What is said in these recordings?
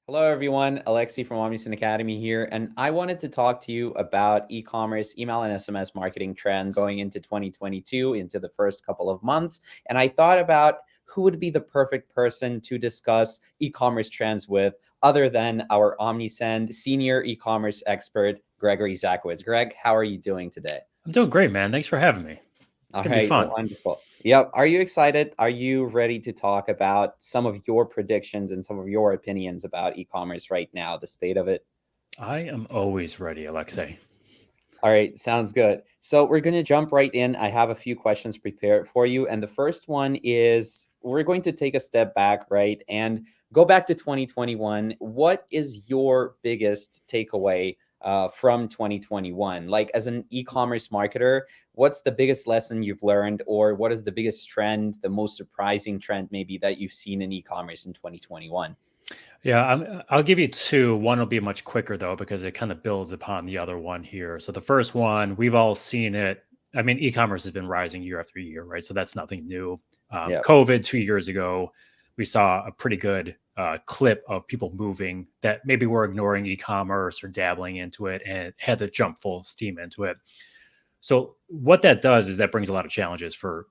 Hello, everyone. Alexi from Omnisend Academy here, and I wanted to talk to you about e-commerce, email, and SMS marketing trends going into 2022, into the first couple of months. And I thought about who would be the perfect person to discuss e-commerce trends with, other than our Omnisend senior e-commerce expert, Gregory Zakowicz. Greg, how are you doing today? I'm doing great, man. Thanks for having me. It's All going to be right, fun. wonderful. Yep. Are you excited? Are you ready to talk about some of your predictions and some of your opinions about e-commerce right now, the state of it? I am always ready, Alexei. All right, sounds good. So we're going to jump right in. I have a few questions prepared for you. And the first one is we're going to take a step back, right? And go back to 2021. What is your biggest takeaway from 2021? Like, as an e-commerce marketer, what's the biggest lesson you've learned, or what is the biggest trend, the most surprising trend maybe that you've seen in e-commerce in 2021? Yeah, I'll give you two. One will be much quicker, though, because it kind of builds upon the other one here. So the first one, we've all seen it. I mean, e-commerce has been rising year after year, right? So that's nothing new. Yeah, COVID 2 years ago, we saw a pretty good clip of people moving that maybe were ignoring e-commerce or dabbling into it and had to jump full steam into it. So what that does is that brings a lot of challenges for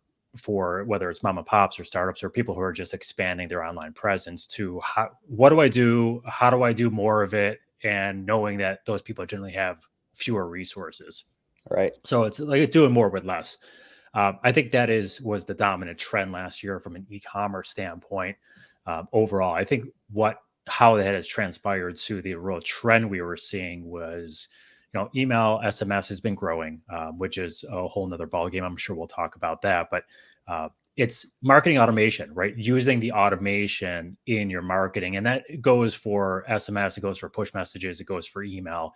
whether it's mom and pops or startups or people who are just expanding their online presence to what do I do? How do I do more of it? And knowing that those people generally have fewer resources. right. So it's like doing more with less. I think that was the dominant trend last year from an e-commerce standpoint. Overall, I think how that has transpired to the real trend we were seeing was, email SMS has been growing, which is a whole nother ballgame. I'm sure we'll talk about that, but it's marketing automation, right? Using the automation in your marketing, and that goes for SMS, it goes for push messages, it goes for email.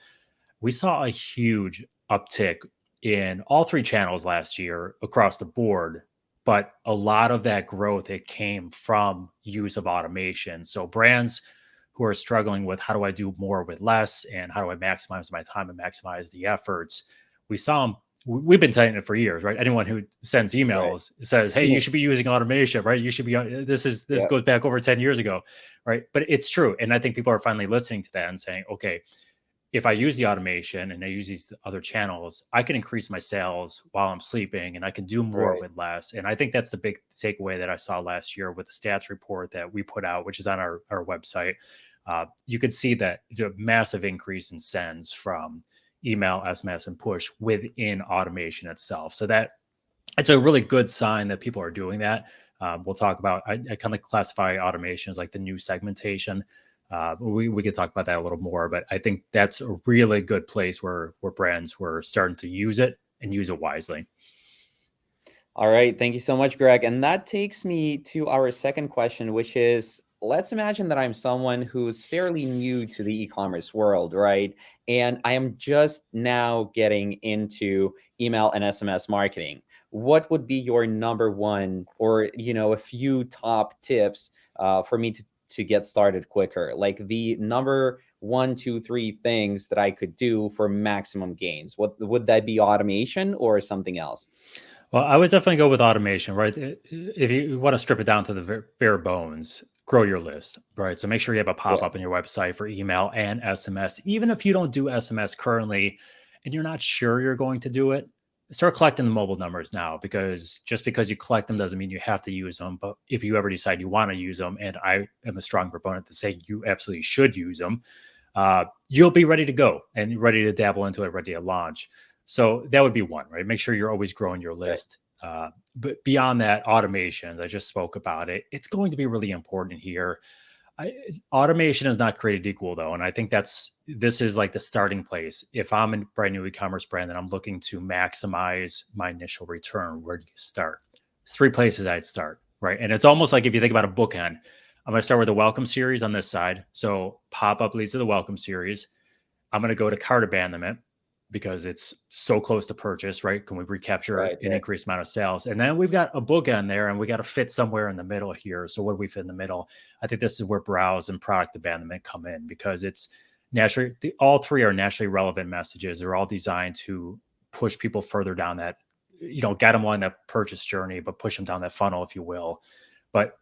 We saw a huge uptick in all three channels last year across the board, but a lot of that growth, it came from use of automation. So brands who are struggling with how do I do more with less and how do I maximize my time and maximize the efforts, we saw them. We've been saying it for years, right? Anyone who sends Right. emails says, "Hey, you should be using automation, right? You should be. This Yeah. goes back over 10 years ago, right?" But it's true, and I think people are finally listening to that and saying, "Okay, if I use the automation and I use these other channels, I can increase my sales while I'm sleeping and I can do more Right. with less." And I think that's the big takeaway that I saw last year with the stats report that we put out, which is on our website. You could see that it's a massive increase in sends from email, SMS, and push within automation itself. So that it's a really good sign that people are doing that. We'll talk about, I kind of classify automation as like the new segmentation. We could talk about that a little more, but I think that's a really good place where brands were starting to use it and use it wisely. All right. Thank you so much, Greg. And that takes me to our second question, which is, let's imagine that I'm someone who's fairly new to the e-commerce world, right? And I am just now getting into email and SMS marketing. What would be your number one, or, a few top tips for me to get started quicker? Like the number one, two, three things that I could do for maximum gains. What would that be, automation or something else? Well, I would definitely go with automation, right? If you want to strip it down to the bare bones, grow your list, right? So make sure you have a pop Yeah. up on your website for email and SMS. Even if you don't do SMS currently and you're not sure you're going to do it, start collecting the mobile numbers now, because just because you collect them doesn't mean you have to use them. But if you ever decide you want to use them, and I am a strong proponent to say you absolutely should use them, you'll be ready to go and ready to dabble into it, ready to launch. So that would be one, right? Make sure you're always growing your Right. list. But beyond that, automations, I just spoke about it. It's going to be really important here. Automation is not created equal, though. And I think this is like the starting place. If I'm a brand new e-commerce brand and I'm looking to maximize my initial return, where do you start? Three places I'd start, right? And it's almost like if you think about a bookend, I'm going to start with the welcome series on this side. So pop up leads to the welcome series. I'm going to go to cart abandonment because it's so close to purchase, right? Can we recapture Right. an Right. increased amount of sales? And then we've got a bookend there and we got to fit somewhere in the middle here. So what do we fit in the middle? I think this is where browse and product abandonment come in, because it's naturally, all three are naturally relevant messages. They're all designed to push people further down get them on that purchase journey, but push them down that funnel, if you will. But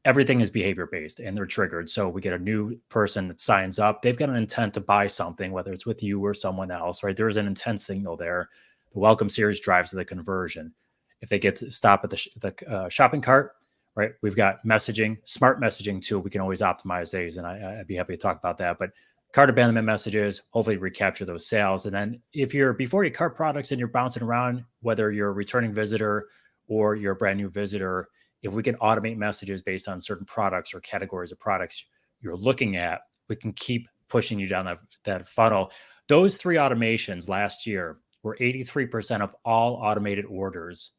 everything is behavior based and they're triggered. So we get a new person that signs up. They've got an intent to buy something, whether it's with you or someone else, right? There's an intent signal there. The welcome series drives the conversion. If they get to stop at the shopping cart, right? We've got messaging, smart messaging too. We can always optimize these, and I'd be happy to talk about that. But cart abandonment messages, hopefully recapture those sales. And then if you're before you cart products and you're bouncing around, whether you're a returning visitor or you're a brand new visitor, if we can automate messages based on certain products or categories of products you're looking at, we can keep pushing you down that funnel. Those three automations last year were 83% of all automated orders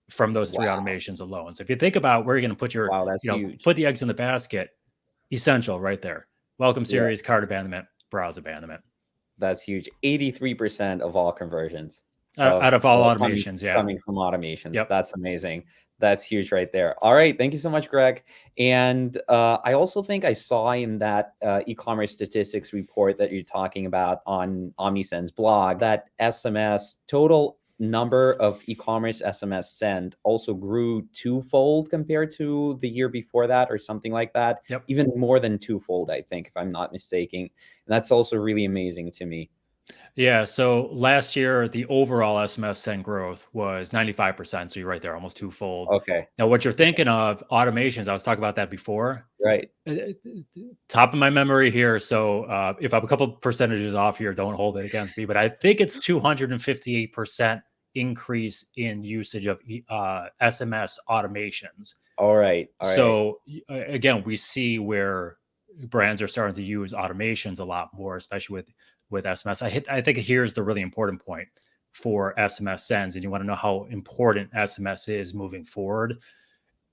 from those three Wow. automations alone. So if you think about where you're going to put Wow, that's huge. put the eggs in the basket, essential right there. Welcome Yeah, series, cart abandonment, browse abandonment. that's huge. 83% of all conversions of Out of all coming automations, yeah. coming from automations. Yep. That's amazing. That's huge right there. All right, thank you so much, Greg. And I also think I saw in that e-commerce statistics report that you're talking about on Omnisend's blog that SMS total number of e-commerce SMS sent also grew twofold compared to the year before that, or something like that. Yep. Even more than twofold, I think, if I'm not mistaken. And that's also really amazing to me. Yeah. So last year, the overall SMS send growth was 95%. So you're right there, almost twofold. Okay. Now, what you're thinking of automations, I was talking about that before. Right. Top of my memory here. So if I'm a couple percentages off here, don't hold it against me, but I think it's 258% increase in usage of SMS automations. All right. All right. So again, we see where brands are starting to use automations a lot more, especially with SMS. I think here's the really important point for SMS sends, and you want to know how important SMS is moving forward.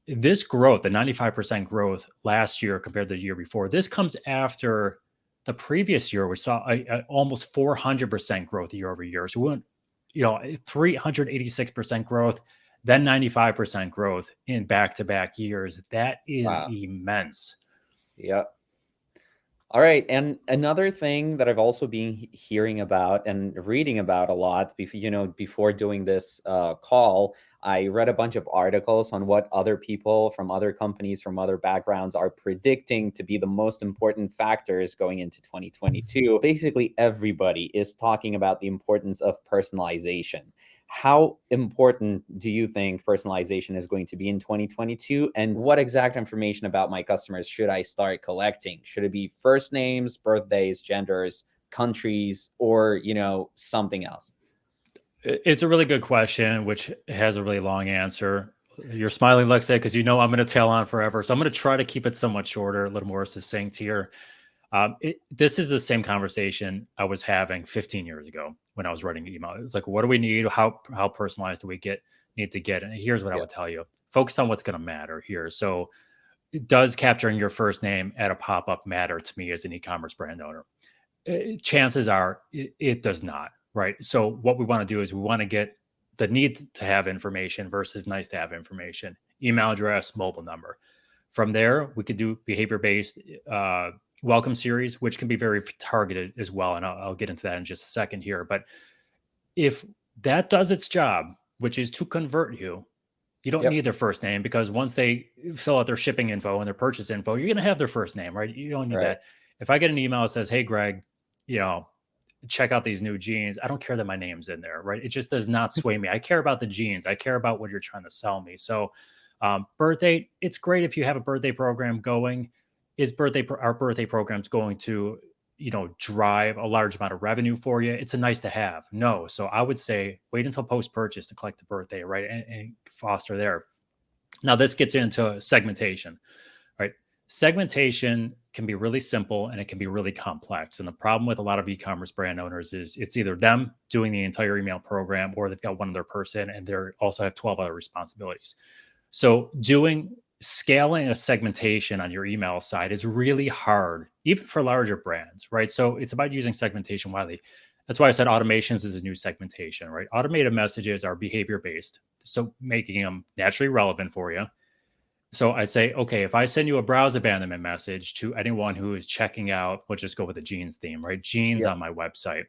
This growth, the 95% growth last year compared to the year before, this comes after the previous year. We saw a almost 400% growth year over year. So we went, 386% growth, then 95% growth in back-to-back years. That is Wow. immense. Yeah. All right. And another thing that I've also been hearing about and reading about a lot, before doing this call, I read a bunch of articles on what other people from other companies, from other backgrounds are predicting to be the most important factors going into 2022. Basically, everybody is talking about the importance of personalization. How important do you think personalization is going to be in 2022? And what exact information about my customers should I start collecting? Should it be first names, birthdays, genders, countries, or, something else? It's a really good question, which has a really long answer. You're smiling, Lexa, because I'm going to tail on forever. So I'm going to try to keep it somewhat shorter, a little more succinct here. This is the same conversation I was having 15 years ago when I was writing email. It's like, what do we need? How personalized do we need to get? And here's what I Yeah. would tell you: focus on what's going to matter here. So, does capturing your first name at a pop up matter to me as an e-commerce brand owner? Chances are it does not. Right. So, what we want to do is we want to get the need to have information versus nice to have information: email address, mobile number. From there, we could do behavior based welcome series, which can be very targeted as well. And I'll get into that in just a second here. But if that does its job, which is to convert you, you don't Yep. need their first name, because once they fill out their shipping info and their purchase info, you're going to have their first name, right? You don't need Right. that. If I get an email that says, "Hey, Greg, you know, check out these new jeans," I don't care that my name's in there, right? It just does not sway me. I care about the jeans. I care about what you're trying to sell me. So, birthday, it's great if you have a birthday program going. Our birthday programs going to, drive a large amount of revenue for you? It's a nice to have. No. So I would say wait until post purchase to collect the birthday, right? And foster there. Now, this gets into segmentation, right? Segmentation can be really simple and it can be really complex. And the problem with a lot of e-commerce brand owners is it's either them doing the entire email program, or they've got one other person and they also have 12 other responsibilities. So scaling a segmentation on your email side is really hard, even for larger brands, right? So it's about using segmentation widely. That's why I said automations is a new segmentation, right? Automated messages are behavior based, so making them naturally relevant for you. So I say, okay, if I send you a browse abandonment message to anyone who is checking out, let's just go with the jeans theme, right? Jeans Yep. on my website.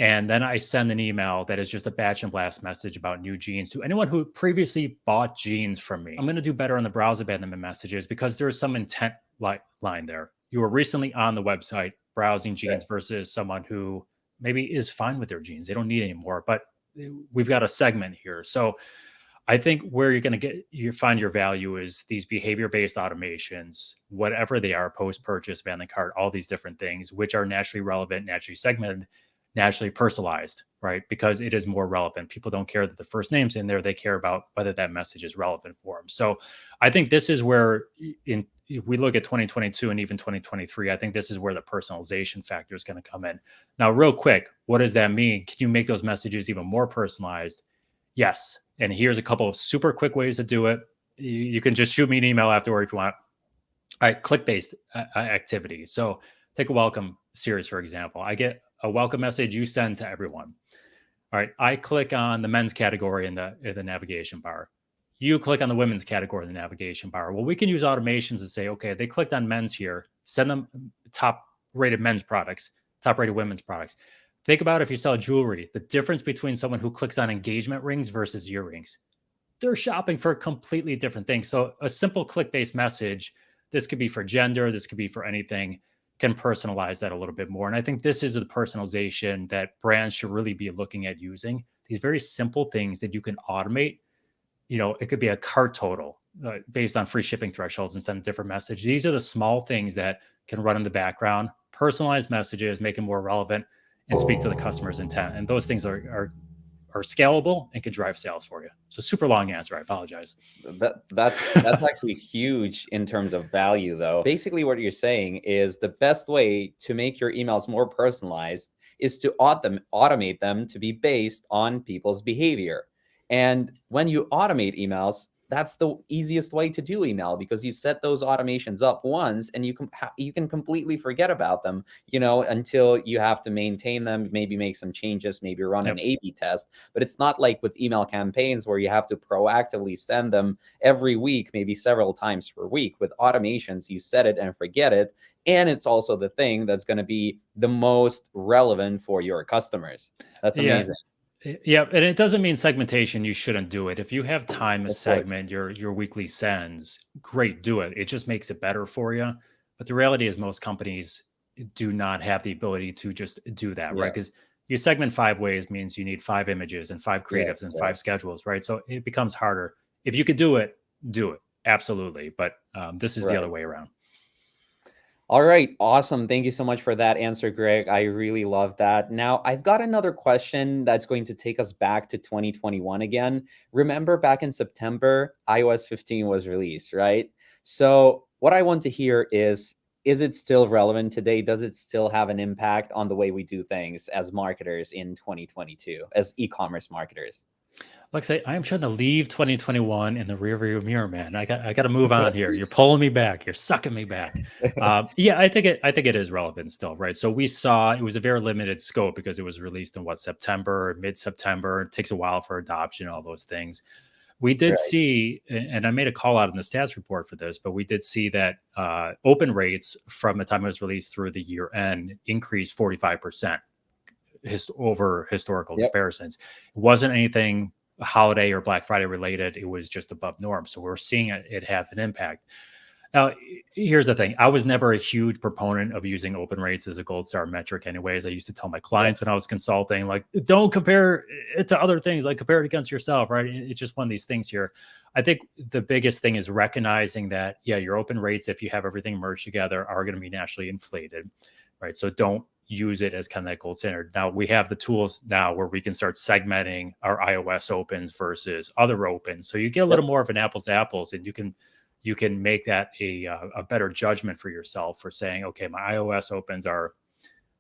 And then I send an email that is just a batch and blast message about new jeans to anyone who previously bought jeans from me. I'm going to do better on the browse abandonment messages because there's some intent line there. You were recently on the website browsing jeans versus someone who maybe is fine with their jeans. They don't need anymore, but we've got a segment here. So I think where you're going to find your value is these behavior based automations, whatever they are, post purchase, abandon cart, all these different things, which are naturally relevant, naturally segmented, naturally personalized, right? Because it is more relevant. People don't care that the first name's in there; they care about whether that message is relevant for them. So, I think this is where, if we look at 2022 and even 2023, I think this is where the personalization factor is going to come in. Now, real quick, what does that mean? Can you make those messages even more personalized? Yes. And here's a couple of super quick ways to do it. You can just shoot me an email afterward if you want. All right, click based activity. So take a welcome series, for example. I get a welcome message you send to everyone. All right, I click on the men's category in the navigation bar. You click on the women's category in the navigation bar. Well, we can use automations to say, okay, they clicked on men's here, send them top rated men's products, top rated women's products. Think about if you sell jewelry, the difference between someone who clicks on engagement rings versus earrings. They're shopping for completely different things. So a simple click-based message, this could be for gender, this could be for anything, can personalize that a little bit more. And I think this is the personalization that brands should really be looking at using. These very simple things that you can automate. It could be a cart total based on free shipping thresholds and send a different message. These are the small things that can run in the background, personalize messages, make it more relevant, and speak to the customer's intent. And those things are scalable and can drive sales for you. So super long answer. I apologize. That's actually huge in terms of value, though. Basically, what you're saying is the best way to make your emails more personalized is to automate them to be based on people's behavior. And when you automate emails, that's the easiest way to do email, because you set those automations up once and you can completely forget about them, until you have to maintain them, maybe make some changes, maybe run an A/B test. But it's not like with email campaigns where you have to proactively send them every week, maybe several times per week. With automations, you set it and forget it. And it's also the thing that's going to be the most relevant for your customers. That's amazing. Yeah, and it doesn't mean segmentation. You shouldn't do it. If you have time to segment your weekly sends, great, do it. It just makes it better for you. But the reality is, most companies do not have the ability to just do that, right? Because you segment 5 ways means you need 5 images and 5 creatives and 5 schedules, right? So it becomes harder. If you could do it, absolutely. But this is the other way around. All right. Awesome. Thank you so much for that answer, Greg. I really love that. Now, I've got another question that's going to take us back to 2021 again. Remember, back in September, iOS 15 was released, right? So what I want to hear is it still relevant today? Does it still have an impact on the way we do things as marketers in 2022, as e-commerce marketers? Like I say, I am trying to leave 2021 in the rearview mirror, man. I got to move on here. You're pulling me back. You're sucking me back. Yeah, I think it is relevant still, right? So we saw it was a very limited scope because it was released in September, mid-September. It takes a while for adoption, all those things. We did see, and I made a call out in the stats report for this, but we did see that open rates from the time it was released through the year end increased 45% over historical comparisons. It wasn't anything holiday or Black Friday related. It was just above norm. So we're seeing it have an impact. Now, here's the thing. I was never a huge proponent of using open rates as a gold star metric anyways. I used to tell my clients when I was consulting, like, don't compare it to other things, like compare it against yourself, right? It's just one of these things here. I think the biggest thing is recognizing that, your open rates, if you have everything merged together, are going to be naturally inflated, right? So don't use it as kind of that gold standard. Now we have the tools now where we can start segmenting our iOS opens versus other opens. So you get a little more of an apples to apples, and you can make that a better judgment for yourself for saying, okay, my iOS opens are,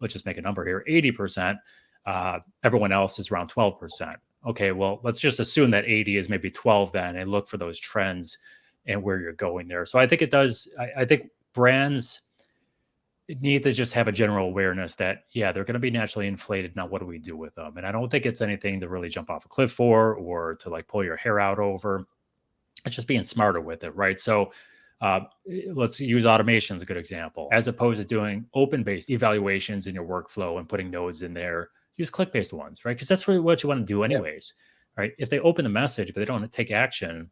let's just make a number here, 80%. Everyone else is around 12%. Okay, well, let's just assume that 80 is maybe 12 then, and look for those trends and where you're going there. So I think it does. I think brands need to just have a general awareness that, they're going to be naturally inflated. Now, what do we do with them? And I don't think it's anything to really jump off a cliff for or to like pull your hair out over. It's just being smarter with it, right? So let's use automation as a good example. As opposed to doing open-based evaluations in your workflow and putting nodes in there, use click-based ones, right? Because that's really what you want to do Yep. anyways, right? If they open the message, but they don't take action,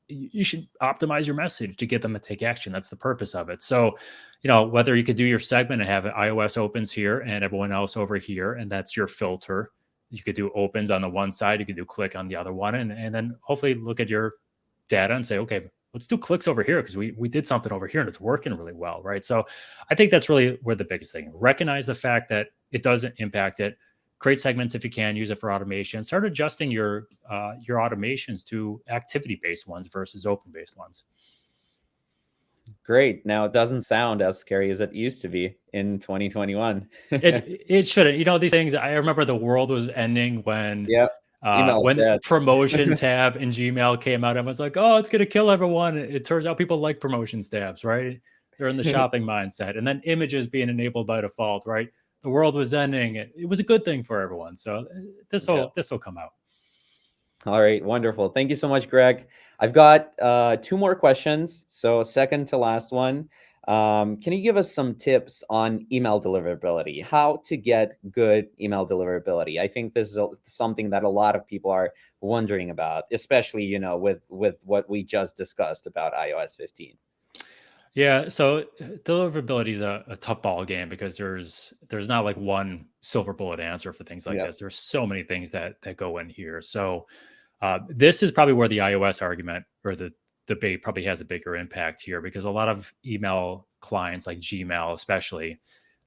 you should optimize your message to get them to take action. That's the purpose of it. So, whether you could do your segment and have iOS opens here and everyone else over here, and that's your filter. You could do opens on the one side, you could do click on the other one, and then hopefully look at your data and say, okay, let's do clicks over here because we did something over here and it's working really well, right? So I think that's really where the biggest thing. Recognize the fact that it doesn't impact it. Create segments if you can, use it for automation. Start adjusting your automations to activity-based ones versus open-based ones. Great. Now it doesn't sound as scary as it used to be in 2021. It shouldn't. These things. I remember the world was ending Yep. Email's when dead. promotion tab in Gmail came out. I was like, oh, it's gonna kill everyone. It turns out people like promotion tabs, right? They're in the shopping mindset, and then images being enabled by default, right? The world was ending. It was a good thing for everyone. So this Yeah. will come out. All right, wonderful. Thank you so much, Greg. I've got two more questions. So second to last one. Can you give us some tips on email deliverability? How to get good email deliverability? I think this is something that a lot of people are wondering about, especially with what we just discussed about iOS 15. Yeah, so deliverability is a tough ball game because there's not like one silver bullet answer for things like Yep. this. There's so many things that go in here. So this is probably where the iOS argument or the debate probably has a bigger impact here because a lot of email clients like Gmail, especially,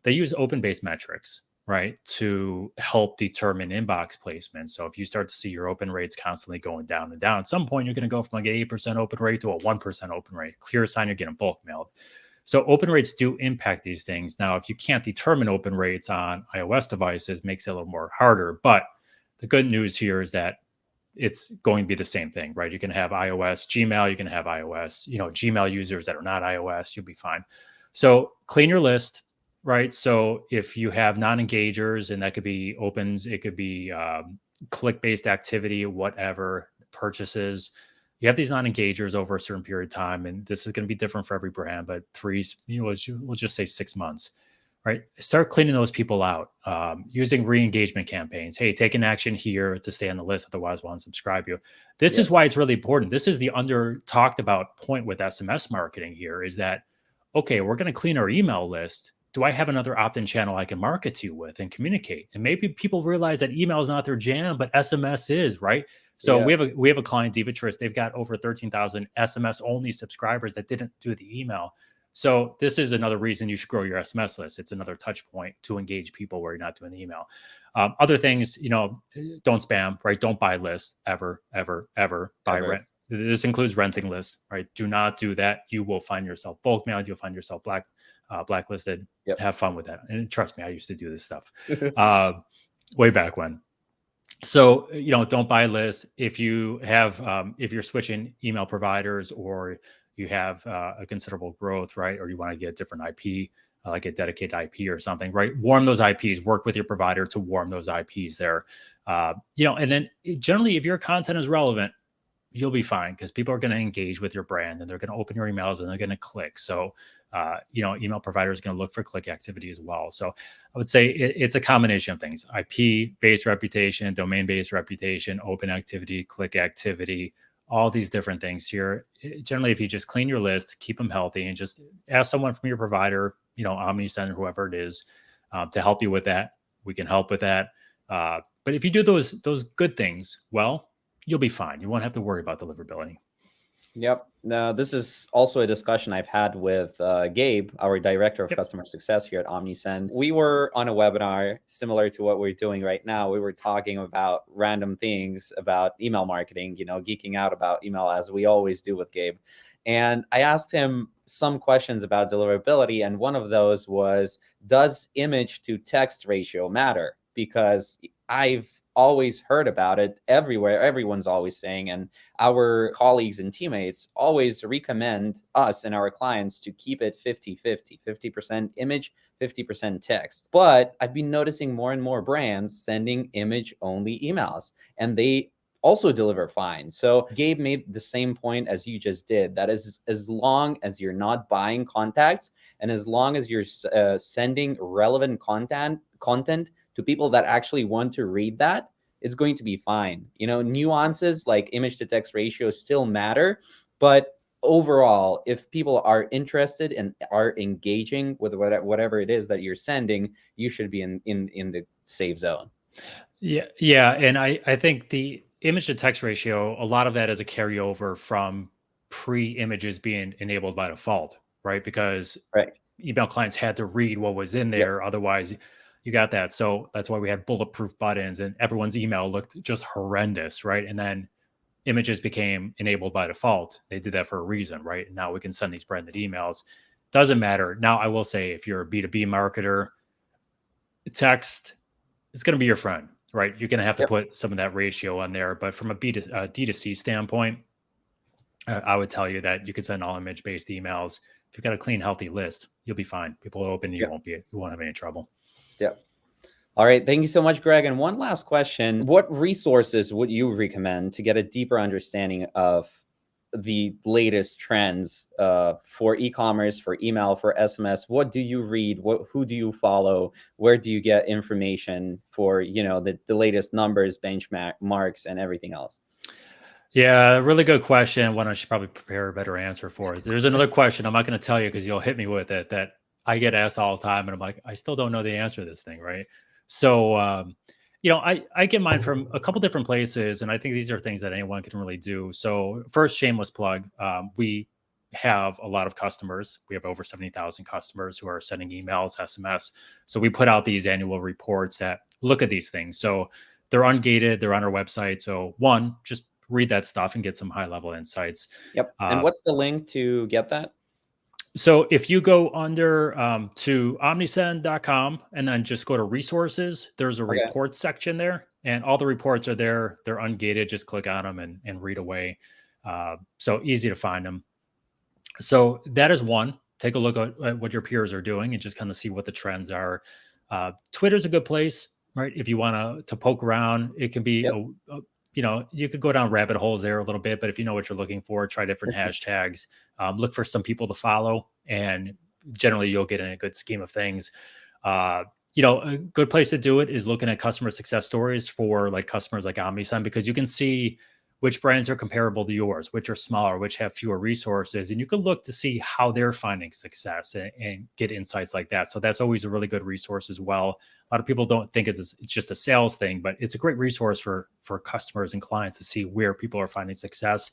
they use open-based metrics, right, to help determine inbox placement. So if you start to see your open rates constantly going down and down, at some point you're going to go from like an 8% open rate to a 1% open rate. Clear sign you're getting bulk mailed. So open rates do impact these things. Now, if you can't determine open rates on iOS devices, it makes it a little more harder. But the good news here is that it's going to be the same thing, right? You can have iOS, Gmail, you can have iOS, Gmail users that are not iOS, you'll be fine. So clean your list, right? So if you have non-engagers, and that could be opens, it could be click-based activity, whatever, purchases. You have these non-engagers over a certain period of time, and this is going to be different for every brand, but we'll just say 6 months, right? Start cleaning those people out using re-engagement campaigns. Hey, take an action here to stay on the list. Otherwise, we'll unsubscribe you. This Yep. is why it's really important. This is the under talked about point with SMS marketing here is that, okay, we're going to clean our email list. Do I have another opt-in channel I can market to you with and communicate? And maybe people realize that email is not their jam, but SMS is, right? So Yeah. we have a client, Divatrist. They've got over 13,000 SMS only subscribers that didn't do the email. So this is another reason you should grow your SMS list. It's another touch point to engage people where you're not doing the email. Other things, don't spam, right? Don't buy lists ever, ever, ever. Buy Ever. rent. This includes renting lists, right? Do not do that. You will find yourself bulk mailed. You'll find yourself blacklisted. Yep. Have fun with that. And trust me, I used to do this stuff way back when. So don't buy lists. If you have if you're switching email providers or you have a considerable growth, right, or you want to get different IP, like a dedicated IP or something, right, warm those IPs. Work with your provider to warm those IPs there. And then generally, if your content is relevant, you'll be fine because people are going to engage with your brand and they're going to open your emails and they're going to click. So, email provider is going to look for click activity as well. So I would say it's a combination of things: IP-based reputation, domain-based reputation, open activity, click activity, all these different things here. Generally, if you just clean your list, keep them healthy, and just ask someone from your provider, Omnisend or whoever it is, to help you with that. We can help with that. But if you do those good things well, you'll be fine. You won't have to worry about deliverability. Yep. Now, this is also a discussion I've had with Gabe, our director of Yep. customer success here at Omnisend. We were on a webinar similar to what we're doing right now. We were talking about random things about email marketing, geeking out about email as we always do with Gabe. And I asked him some questions about deliverability. And one of those was, does image to text ratio matter? Because I've always heard about it everywhere. Everyone's always saying, and our colleagues and teammates always recommend us and our clients to keep it 50-50, 50% image, 50% text. But I've been noticing more and more brands sending image only emails, and they also deliver fine. So Gabe made the same point as you just did. That is, as long as you're not buying contacts and as long as you're sending relevant content To people that actually want to read that, it's going to be fine. Nuances like image to text ratio still matter, but overall, if people are interested and are engaging with whatever it is that you're sending, you should be in the safe zone. Yeah, and I think the image to text ratio, a lot of that is a carryover from pre-images being enabled by default, right? Because Right. email clients had to read what was in Yep. there, otherwise you got that. So that's why we had bulletproof buttons, and everyone's email looked just horrendous, right? And then images became enabled by default. They did that for a reason, right? Now we can send these branded emails. Doesn't matter. Now I will say, if you're a B2B marketer, text, it's going to be your friend, right? You're going to have to Yep. put some of that ratio on there. But from a D2C standpoint, I would tell you that you could send all image based emails. If you've got a clean, healthy list, you'll be fine. People will open, Yep. you won't have any trouble. Yep. All right. Thank you so much, Greg. And one last question. What resources would you recommend to get a deeper understanding of the latest trends for e-commerce, for email, for SMS? What do you read? Who do you follow? Where do you get information for, the latest numbers, benchmarks, and everything else? Yeah, really good question. One I should probably prepare a better answer for. There's another question I'm not going to tell you because you'll hit me with it, that I get asked all the time, and I'm like, I still don't know the answer to this thing, right? So, I get mine from a couple different places, and I think these are things that anyone can really do. So, first, shameless plug: we have a lot of customers. We have over 70,000 customers who are sending emails, SMS. So we put out these annual reports that look at these things. So they're ungated. They're on our website. So one, just read that stuff and get some high level insights. Yep. And Uh, what's the link to get that? so if you go under to omnisend.com and then just go to resources, there's a Okay. reports section there, and all the reports are there. They're ungated. Just click on them and read away. So easy to find them. So that is one. Take a look at what your peers are doing and just kind of see what the trends are. Twitter's a good place, right? If you want to poke around, it can be Yep. you could go down rabbit holes there a little bit, but if you know what you're looking for, try different hashtags. Look for some people to follow, and generally you'll get in a good scheme of things. A good place to do it is looking at customer success stories for like customers like Omnisend, because you can see which brands are comparable to yours, which are smaller, which have fewer resources, and you can look to see how they're finding success and get insights like that. So that's always a really good resource as well. A lot of people don't think it's just a sales thing, but it's a great resource for customers and clients to see where people are finding success.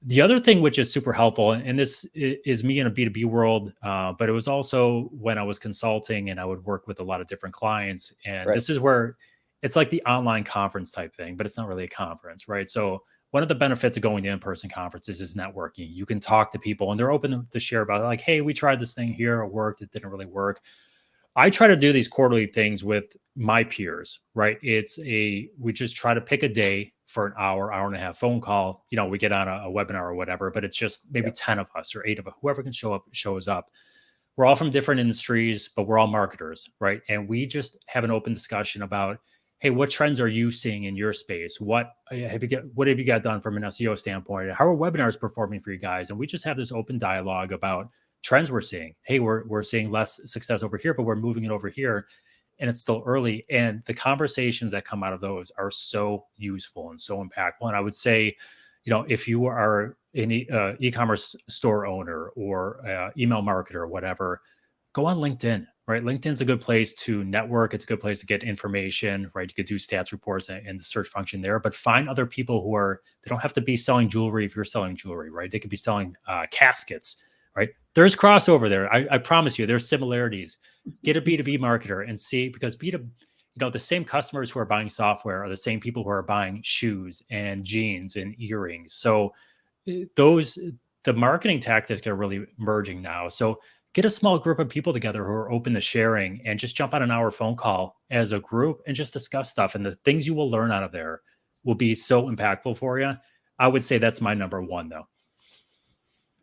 The other thing which is super helpful, and this is me in a B2B world, but it was also when I was consulting and I would work with a lot of different clients. And Right. this is where it's like the online conference type thing, but it's not really a conference, right? So one of the benefits of going to in-person conferences is networking. You can talk to people and they're open to share about, like, hey, we tried this thing here, it worked, it didn't really work. I try to do these quarterly things with my peers, right? We just try to pick a day for an hour and a half phone call. We get on a webinar or whatever, but it's just maybe Yep. 10 of us or 8 of us, whoever can show up, shows up. We're all from different industries, but we're all marketers, right? And we just have an open discussion about, hey, what trends are you seeing in your space? What have you got done from an SEO standpoint? How are webinars performing for you guys? And we just have this open dialogue about trends we're seeing. Hey, we're seeing less success over here, but we're moving it over here, and it's still early. And the conversations that come out of those are so useful and so impactful. And I would say, if you are an e-commerce store owner or email marketer or whatever, go on LinkedIn, right? LinkedIn's a good place to network. It's a good place to get information, right? You could do stats reports and the search function there, but find other people they don't have to be selling jewelry if you're selling jewelry, right? They could be selling caskets, right? There's crossover there. I promise you, there's similarities. Get a B2B marketer and see, because the same customers who are buying software are the same people who are buying shoes and jeans and earrings. So the marketing tactics are really merging now. So get a small group of people together who are open to sharing and just jump on an hour phone call as a group and just discuss stuff. And the things you will learn out of there will be so impactful for you. I would say that's my number one, though.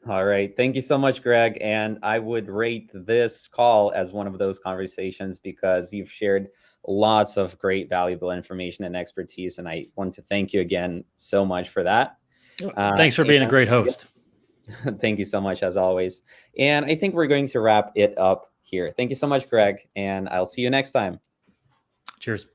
All right. Thank you so much, Greg. And I would rate this call as one of those conversations because you've shared lots of great, valuable information and expertise. And I want to thank you again so much for that. Thanks for being a great host. Thank you so much, as always. And I think we're going to wrap it up here. Thank you so much, Greg. And I'll see you next time. Cheers.